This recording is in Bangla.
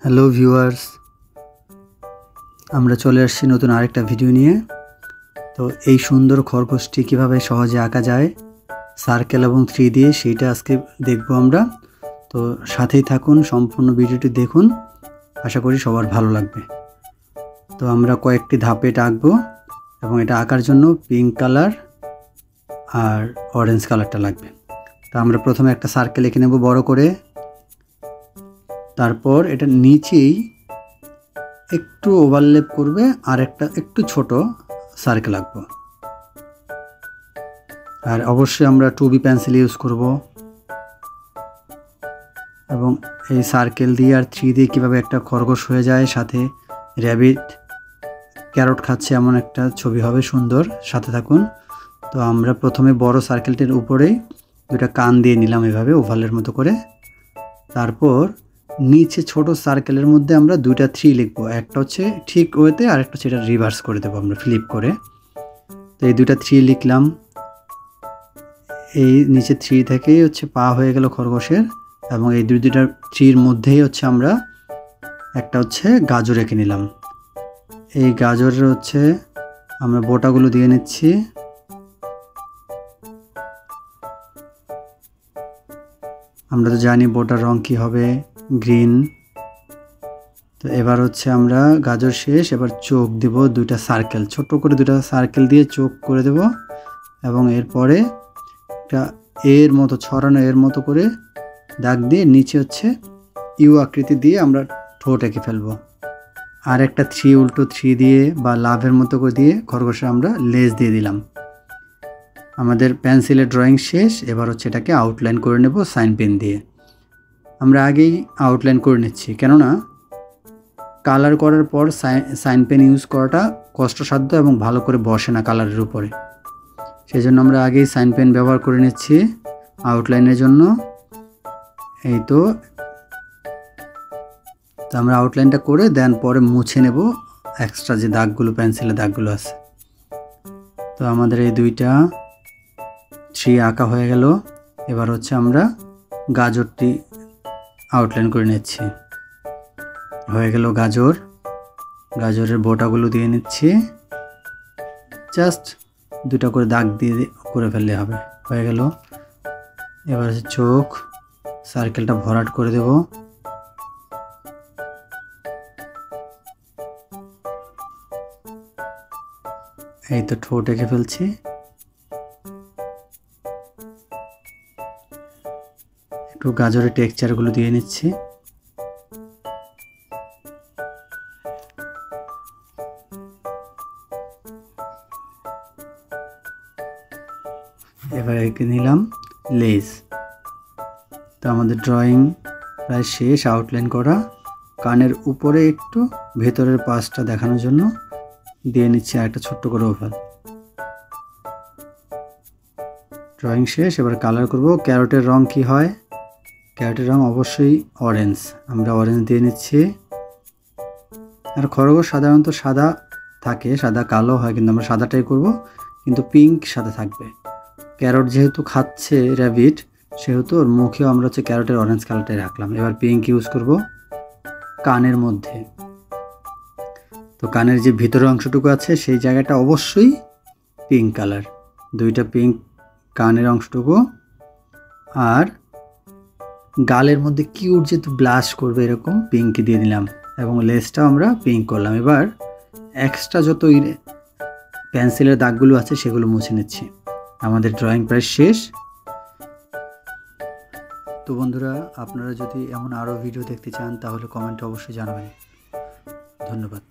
হ্যালো ভিউয়ার্স, আমরা চলে আসছি নতুন আরেকটা ভিডিও নিয়ে। তো এই সুন্দর খরগোশটি কিভাবে সহজে আঁকা যায় সার্কেল এবং 3 দিয়ে, সেইটা আজকে দেখব আমরা। তো সাথেই থাকুন, সম্পূর্ণ ভিডিওটি দেখুন, আশা করি সবার ভালো লাগবে। তো আমরা কয়েকটি ধাপে এটা আঁকবো এবং এটা আঁকার জন্য পিঙ্ক কালার আর অরেঞ্জ কালারটা লাগবে। তো আমরা প্রথমে একটা সার্কেল এঁকে নেব বড় করে, তারপর এটা নিচেই একটু ওভারল্যাপ করবে আর একটা একটু ছোট সার্কেল আঁকবো। আর অবশ্যই আমরা 2B পেন্সিল ইউজ করব এবং এই সার্কেল দিয়ে আর 3 দিয়ে কীভাবে একটা খরগোশ হয়ে যায়, সাথে র্যাবিট ক্যারট খাচ্ছে এমন একটা ছবি হবে সুন্দর, সাথে থাকুন। তো আমরা প্রথমে বড় সার্কেলটির উপরেই দুটা কান দিয়ে নিলাম এভাবে ওভালের মতো করে। তারপর নিচে ছোট সার্কেলের মধ্যে আমরা দুইটা 3 লিখবো, একটা হচ্ছে ঠিক ওয়েতে আর একটা হচ্ছে এটা রিভার্স করে দেবো আমরা ফ্লিপ করে। তো এই দুইটা 3 লিখলাম। এই নিচে 3 থেকেই হচ্ছে পা হয়ে গেল খরগোশের, এবং এই দুইটা 3-র মধ্যেই হচ্ছে আমরা একটা হচ্ছে গাজর এঁকে নিলাম। এই গাজরের হচ্ছে আমরা বোটাগুলো দিয়ে নিচ্ছি। আমরা তো জানি বোটার রং কী হবে, গ্রিন। তো এবার হচ্ছে আমরা গাজর শেষ, এবার চোখ দেব দুইটা সার্কেল, ছোট করে দুইটা সার্কেল দিয়ে চোখ করে দেব, এবং এরপরে একটা এর মতো ছড়ানো এর মতো করে দাগ দিয়ে নিচে হচ্ছে ইউ আকৃতি দিয়ে আমরা ঠোঁট এঁকে ফেলবো। আর একটা 3 উল্টো 3 দিয়ে বা লাভের মতো করে দিয়ে খরগোশে আমরা লেজ দিয়ে দিলাম। আমাদের পেন্সিলের ড্রয়িং শেষ। এবার হচ্ছে এটাকে আউটলাইন করে নেব সাইন পেন দিয়ে। আমরা আগেই আউটলাইন করে নিচ্ছি, কেননা কালার করার পর সাইন পেন ইউজ করাটা কষ্টসাধ্য এবং ভালো করে বসে না কালারের উপরে। সেই জন্য আমরা আগেই সাইন পেন ব্যবহার করে নিচ্ছি আউটলাইনের জন্য। এই তো আমরা আউটলাইনটা করে দেন পরে মুছে নেব এক্সট্রা যে দাগগুলো, পেন্সিলের দাগগুলো আছে। তো আমাদের এই দুইটা 3 আঁকা হয়ে গেল। এবার হচ্ছে আমরা গাজরটি আউটলাইন করে নিচ্ছি। হয়ে গেল গাজর, গাজরের বোটাগুলো দিয়ে নিচ্ছি, জাস্ট দুটা করে দাগ দিয়ে করে ফেললে হবে, হয়ে গেল। এবার হচ্ছে চোখ, সার্কেলটা ভরাট করে দেব। এই তো ঠোঁট এঁকে ফেলছি। একটু গাজরের টেক্সচারগুলো দিয়ে নিচ্ছি। এবার এঁকে নিলাম লেজ। তো আমাদের ড্রয়িং প্রায় শেষ, আউটলাইন করা। কানের উপরে একটু ভেতরের পাশটা দেখানোর জন্য দিয়ে নিচ্ছি একটা ছোট্ট করে ওভাল। ড্রয়িং শেষ, এবার কালার করব। ক্যারটের রং কি হয়? ক্যারটের রং অবশ্যই অরেঞ্জ, আমরা অরেঞ্জ দিয়ে নিচ্ছি। আর খরগোশ সাধারণত সাদা থাকে, সাদা কালো হয়, কিন্তু আমরা সাদাটাই করব, কিন্তু পিঙ্ক সাথে থাকবে। ক্যারট যেহেতু খাচ্ছে র্যাবিট, সেহেতু ওর মুখেও আমরা হচ্ছে ক্যারটের অরেঞ্জ কালারটাই রাখলাম। এবার পিঙ্ক ইউজ করব কানের মধ্যে। তো কানের যে ভিতরের অংশটুকু আছে সেই জায়গাটা অবশ্যই পিঙ্ক কালার, দুইটা পিঙ্ক কানের অংশটুকু। আর গালের মধ্যে কিউট যেহেতু ব্লাশ করবে এরকম পিঙ্ক দিয়ে দিলাম, এবং লেজটাও আমরা পিঙ্ক করলাম। এবার এক্সট্রা যত পেন্সিলের দাগগুলো আছে সেগুলো মুছে নিচ্ছি। আমাদের ড্রয়িং প্রায় শেষ। তো বন্ধুরা, আপনারা যদি এমন আরও ভিডিও দেখতে চান তাহলে কমেন্টে অবশ্যই জানাবেন। ধন্যবাদ।